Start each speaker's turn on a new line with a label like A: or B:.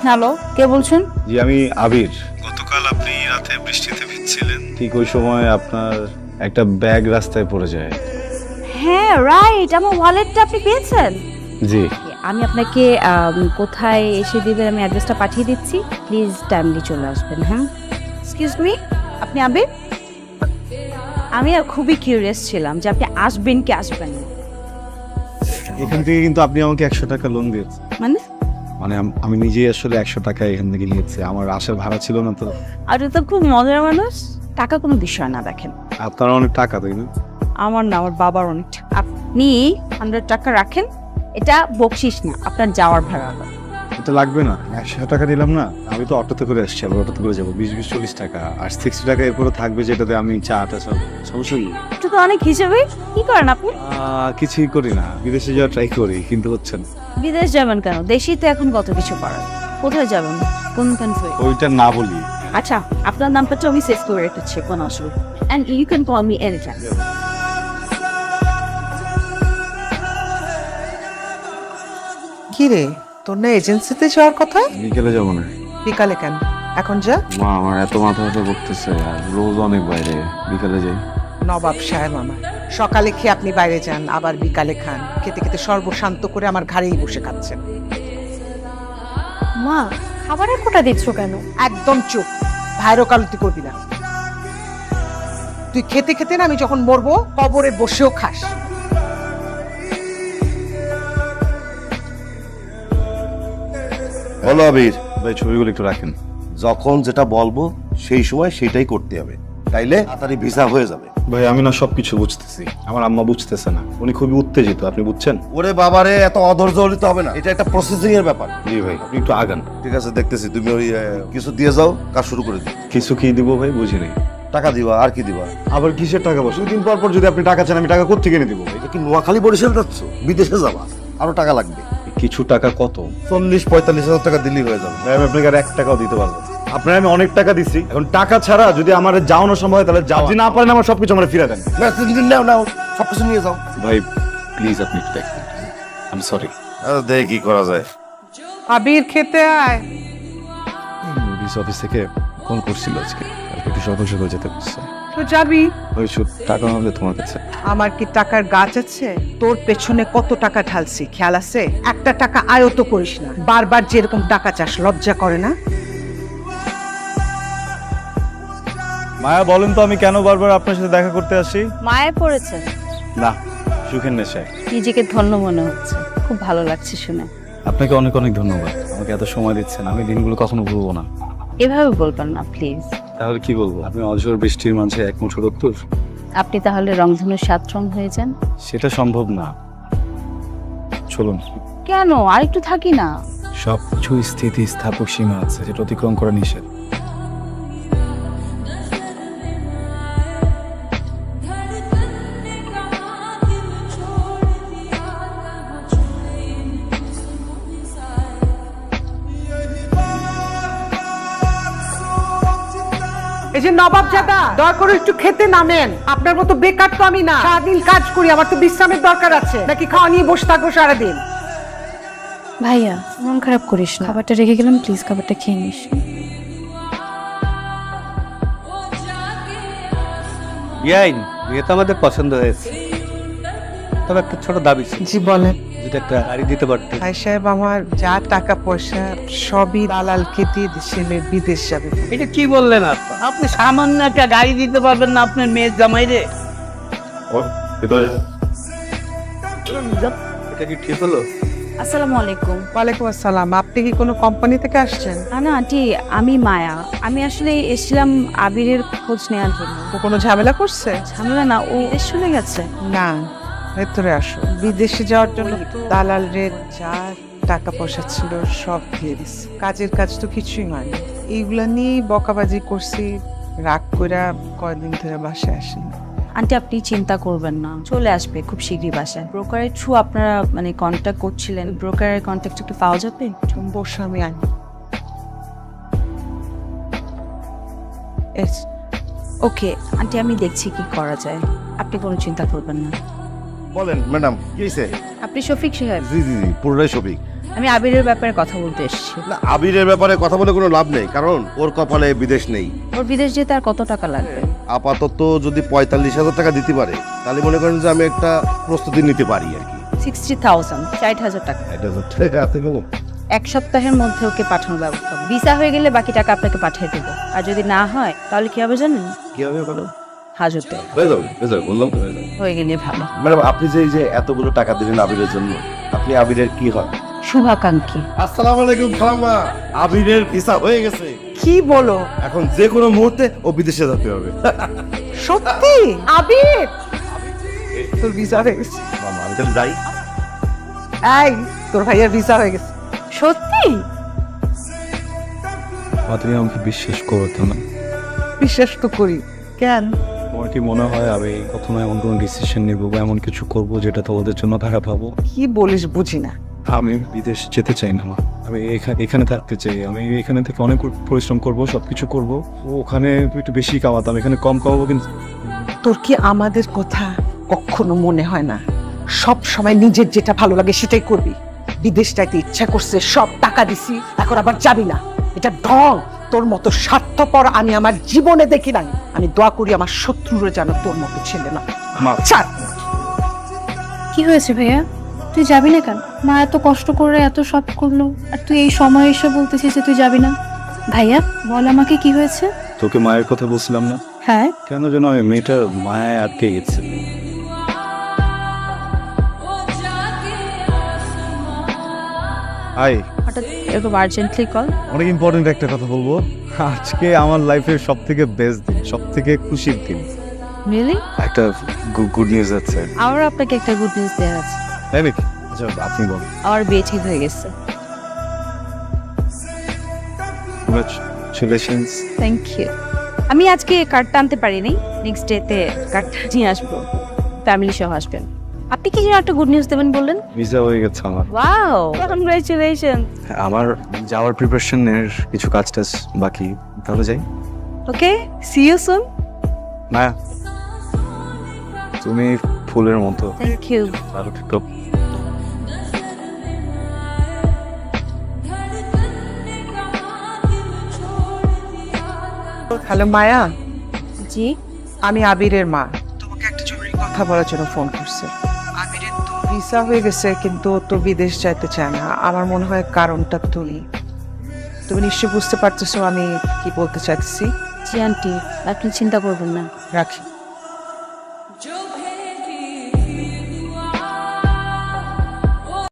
A: Hello, কে বলছেন?
B: জি আমি আবির। গতকাল আপনি রাতে বৃষ্টিতে ভিজছিলেন, ঠিক ওই সময় আপনার একটা ব্যাগ রাস্তায় পড়ে যায়।
A: হ্যাঁ রাইট, আমার ওয়ালেটটা আপনি পেয়েছেন?
B: জি।
A: আমি আপনাকে কোথায় এসে দিবেন আমি অ্যাড্রেসটা পাঠিয়ে দিচ্ছি, প্লিজ টাইমলি চলে আসবেন। হ্যাঁ, এক্সকিউজ মি, আপনি আবির? আমি আর খুবই কিউরিয়াস ছিলাম যে আপনি আসবেন কি আসবেন না।
B: এখান থেকে কিন্তু আপনি আমাকে 100 টাকা লোন দিয়েছেন।
A: মানে
B: মানে আমি নিজেই আসলে 100 টাকা এখান থেকে নিয়েছি, আমার আসার ভাড়া ছিল না তো।
A: আপনি তো খুব মজার মানুষ। টাকা কোনো বিষয় না, দেখেন
B: আপনার অনেক টাকা তাই না?
A: আমার না, আমার বাবার অনেক টাকা। আপনি 100 টাকা রাখেন, এটা বকশিস না, আপনার যাওয়ার ভাড়া।
B: এটা লাগবে না, 100 টাকা দিলাম না। আমি তো অটোতে করে আসছি, আবার অটোতে করে যাবো 20-40 টাকা, আর 60 টাকা এরপরে থাকবে যেটাতে আমি চাটা সব সমস্যা নেই।
A: এটা তো অনেক হিসেবে। কি করেন আপনি?
B: কিছুই করি না, বিদেশে যাওয়ার ট্রাই করি কিন্তু হচ্ছে না।
A: বিদেশ যাবেন কেন? দেশেই তো এখন কত কিছু করার। কোথায় যাবেন, কোন কান্ট্রি?
B: ওইটা না বলি।
A: আচ্ছা, আপনার নামটা তো আমি সেভ করে রেখেছি, কোনো অসুবিধা। And you can call me any time.
C: কি রে, তোর না এজেন্সিতে যাওয়ার কথা?
B: বিকেলে যাবো না।
C: বিকালে কেন? এখন যা।
B: মা আমার এত মাথা ব্যথা করতেছে, আর রোজ অনেক বাইরে, বিকালে যাই।
C: নবাব সাহেব আমার, সকালে খেয়ে আপনি বাইরে যান, আবার বিকালে খান। খেতে খেতে সর্বশান্ত করে আমার ঘাড়েই বসে খাচ্ছেন।
D: মা, খাবারের কোটা দিচ্ছ কেন?
C: একদম চুপ, ভাইরো কালতি করবি না। তুই খেতে খেতে না আমি যখন মরবো কবরে বসেও খাস।
E: বলো আবির,
B: ভাই ছবিগুলো একটু রাখেন।
E: যখন যেটা বলবো সেই সময় সেটাই করতে হবে, তাইলে তাড়াতাড়ি ভিসা হয়ে যাবে।
B: ভাই আমি না সবকিছু বুঝতেছি, আমার আম্মা বুঝতেছে না, উনি খুবই উত্তেজিত, আপনি বুঝছেন?
E: ওরে বাবারে, এত অধৈর্য হতে হবে না, এটা একটা প্রসেসিং এর ব্যাপার।
B: জি ভাই, আপনি একটু আগান।
E: ঠিক আছে, দেখতেছি। তুমি ওই কিছু দিয়ে যাও, কাজ শুরু করে দিও।
B: কিছু কি দিব ভাই, বুঝি নাই।
E: টাকা দিবা, আর কি দিবা?
B: আবার কিসের টাকা? বসে দুদিন পর পর যদি আপনি টাকা চান, আমি টাকা কোত্থেকে এনে দিব ভাই?
E: এটা কি নোয়াখালী বরিশাল যাচ্ছ? বিদেশে যাবা, আরো টাকা লাগবে।
B: কিছু টাকা কত?
E: 40-45 হাজার টাকা দিলেই হয়ে যাবে।
B: ভাই আমি আপনাকে আর 1 টাকাও দিতে পারবো না। আপনার আমি অনেক টাকা দিছি, এখন টাকা ছাড়া যদি আমার যাওয়ানো সম্ভব হয় তাহলে যাও, যদি না পারেন আমার সবকিছু আমার ফিরে দেন।
E: না, তুমি নাও নাও, সবকিছু নিয়ে যাও।
B: ভাই প্লিজ আপনি একটু দেখেন, আই এম সরি।
E: দেখি কি করা যায়।
C: আবির খেতে আয়।
B: পুলিশ অফিস থেকে ফোন করছিল আজকে, কালকে একটু সকাল সকাল যেতে বলছে।
C: তো যাবি।
B: ওই শুধু টাকা হবে তোমার কাছে?
C: আমার কি টাকার গাছ আছে? তোর পেছনে কত টাকা ঢালছি খেয়াল আছে? একটা টাকা আয়ত করিস না, বারবার যেরকম টাকা চাস, লজ্জা করে না?
B: মায়া বলেন তো আমি কেন বারবার আপনার সাথে দেখা করতে আসি?
A: মায়ে পড়েছে?
B: না, সুখের নেশায়।
A: নিজেকে ধন্য মনে হচ্ছে, খুব ভালো লাগছে শুনে।
B: আপনাকে অনেক অনেক ধন্যবাদ, আমাকে এত সময় দিচ্ছেন, আমি দিনগুলো কখনো ভুলবো না।
A: এভাবে বলবেন না প্লিজ।
B: তাহলে কি বলবো? আপনি অঝোর বৃষ্টির মাঝে এক মুঠো রক্তর।
A: আপনি তাহলে রংধনু 7 রং হয়ে যান।
B: সেটা সম্ভব না, চলুন।
A: কেন, আরেকটু থাকি না?
B: সবকিছু স্থিতি স্থাপক সীমা আছে, যেটা অতিক্রম করা নিষেধ।
C: এই যে নবাব জাদা, দয়া করে একটু খেতে নামেন। আপনার মতো বেকার তো আমি না, সারাদিন কাজ করি, আমার তো বিশ্রামের দরকার আছে। নাকি খাওয়া নিয়ে বসে থাকবো সারাদিন?
D: ভাইয়া, মন খারাপ করিস না, খাবারটা রেখে গেলাম, প্লিজ খাবারটা খেয়ে নিস।
F: ইয়াইন, বিয়ে তো আমাদের পছন্দ হয়েছে, তবে একটা ছোট দাবি ছিল।
C: জি বলেন।
F: যদি একটা গাড়ি দিতে পারতে।
C: ভাই সাহেব, আমার যা টাকা পয়সা সবই দালালকে দিয়ে ছেলে বিদেশ যাবে।
F: এটা কি বললেন আপনি? আপনি সামান্য একটা গাড়ি দিতে পারবেন না আপনার মেয়ের জামাই রে? এটা কি ঠিক হলো?
A: আসসালামু আলাইকুম।
C: ওয়ালাইকুম আসসালাম। আপনি কি কোনো কোম্পানি থেকে আসছেন?
A: না আন্টি, আমি মায়া। আমি আসলে এসেছিলাম আবিরের খোঁজ নেওয়ার জন্য।
C: ও কোনো ঝামেলা করছে?
A: ঝামেলা না, ও দেশ চলে গেছে।
C: না, ভেতরে আসো। বিদেশে যাওয়ার জন্য দালাল রে যা টাকা পয়সা ছিল সব দিয়ে দিচ্ছে। কাজের কাজ তো কিছুই হয়নি। এইগুলা নিয়ে বকাবাজি করছি, রাগ কইরা কয়দিন ধরে বাসায় আসেনি।
A: আন্টি আপনি চিন্তা করবেন না, চলে আসবে খুব শীঘ্রই বাসায়। ব্রোকারের থ্রু আপনারা মানে কন্ট্যাক্ট করছিলেন, ব্রোকারের কন্ট্যাক্ট একটু পাওয়া যাবে?
C: তুমি বসো, আমি আনি।
A: ওকে আন্টি, আমি দেখছি কি করা যায়, আপনি কোনো চিন্তা করবেন না।
E: বলেন ম্যাডাম, কি হয়েছে?
A: আপনি শফিক সাহেব?
E: জি জি জি, পুরোটাই সঠিক।
A: আমি আবিরের ব্যাপারে কথা বলতে এসেছি।
E: না, আবিরের ব্যাপারে কথা বলে কোনো লাভ নেই, কারণ ওর কপালে বিদেশ নেই।
A: ওর বিদেশ যেতে আর কত টাকা লাগবে?
E: আপাতত যদি 45,000 টাকা দিতে পারে তাহলে মনে করেন যে আমি একটা প্রস্তুতি নিতে পারি আর কি।
A: 60,000, 60,000 টাকা।
E: এটা হচ্ছে হাতে কলম।
A: এক সপ্তাহের মধ্যে ওকে পাঠানোর ব্যবস্থা হবে। ভিসা হয়ে গেলে বাকি টাকা আপনাকে পাঠিয়ে দেবো। আর যদি না হয় তাহলে কি হবে জানেন?
E: কি হবে বলো?
A: হাজতে
E: হয়ে যাবে, বললাম তো হয়ে যাবে।
A: হয়ে গেলে ভালো।
E: ম্যাডাম, আপনি যে এই যে এতগুলো টাকা দিলেন আবিরের জন্য, আপনি আবিরের কি হয়?
A: শুভাকাঙ্ক্ষী।
E: আসসালামু আলাইকুম খালাম্মা, আবিরের ভিসা হয়ে গেছে।
C: কি বলো?
E: এখন যে কোনো মুহূর্তে ও বিদেশে যেতে হবে।
C: সত্যি? আবির তোর ভিসা হয়ে গেছে।
E: মামা, আমি তাহলে যাই।
C: এই তোর ভাইয়ের ভিসা হয়ে গেছে।
A: সত্যি?
B: তুমি আমাকে বিশ্বাস করতো না।
C: বিশ্বাস তো করি। কেন?
B: তোমার কি মনে হয় আমি কখনো এমন কোনো ডিসিশন নিব বা এমন কিছু করব যেটা তোমাদের জন্য খারাপ হবো?
C: কি বলিস বুঝি না।
B: আমি বিদেশ যেতে চাই না মা। আমি এখানে থাকতে চাই। আমি এখানে থেকে অনেক পরিশ্রম করব, সবকিছু করব। ওখানে একটু বেশি কামাতাম, এখানে কম কামাবো। কিন্তু
C: তোর কি আমাদের কথা কখনো মনে হয় না? সব সময় নিজের যেটা ভালো লাগে সেটাই করবি। বিদেশ যাইতে ইচ্ছা করছে, সব টাকা দিছি, এখন আবার যাবি না। এটা ঢং। তোর মতো স্বার্থপর আমি আমার জীবনে দেখি নাই। আমি দোয়া করি আমার শত্রুরা যেন তোর মতো ছেলে না।
B: মা,
C: ছাড়।
D: কি হয়েছে ভাইয়া? তুই যাবি না কেন? মা এত কষ্ট করে এত সব করলো, আর তুই এই সময় এসে বলতেছিস যে তুই যাবি না? ভাইয়া বল আমাকে কি হয়েছে?
B: তোকে মায়ের কথা বলছিলাম না?
D: হ্যাঁ।
B: কেন যেন আমি মেয়েটার মায়ায় আটকে গেছে। হাই,
A: হঠাৎ এরকম আর্জেন্টলি কল?
B: অনেক ইম্পর্টেন্ট একটা কথা বলবো। আজকে আমার লাইফের সব থেকে বেস্ট দিন, সব থেকে খুশির দিন।
A: রিয়েলি?
B: একটা গুড নিউজ আছে।
A: আমার আপনাকে একটা গুড নিউজ দেওয়ার আছে।
B: তাই নাকি? আচ্ছা, আপনি বলুন।
A: আমার বিয়ে ঠিক হয়ে গেছে।
B: কংগ্রাচুলেশনস।
A: Thank you. আমি আজকে কার্ডটা আনতে পারিনি, নেক্সট ডেতে কার্ডটা নিয়ে আসবো। ফ্যামিলি সহ আসবেন। আপনি কি যেন একটা গুড নিউজ দেবেন বললেন?
B: ভিসা হয়ে গেছে আমার।
A: Wow, congratulation.
B: আমার যাওয়ার প্রিপারেশনের কিছু কাজ টাজ বাকি, তাহলে যাই।
A: Okay, see you soon.
B: না, তুমি ফুলের মতো।
A: Thank you.
B: ভালো থেকো।
C: হ্যালো মায়া,
A: জি।
C: আমি আবিরের মা। তোমাকে একটা জরুরি কথা বলার জন্য ফোন করছে। আবিরের তো ভিসা হয়ে গেছে, কিন্তু ও তো বিদেশ যাইতে চায় না। আমার মনে হয় কারণটা তুমি নিশ্চয়ই বুঝতে পারতেছো আমি কি বলতে চাইছি।
A: জি আন্টি, আপনি চিন্তা করবেন না।
C: রাখি।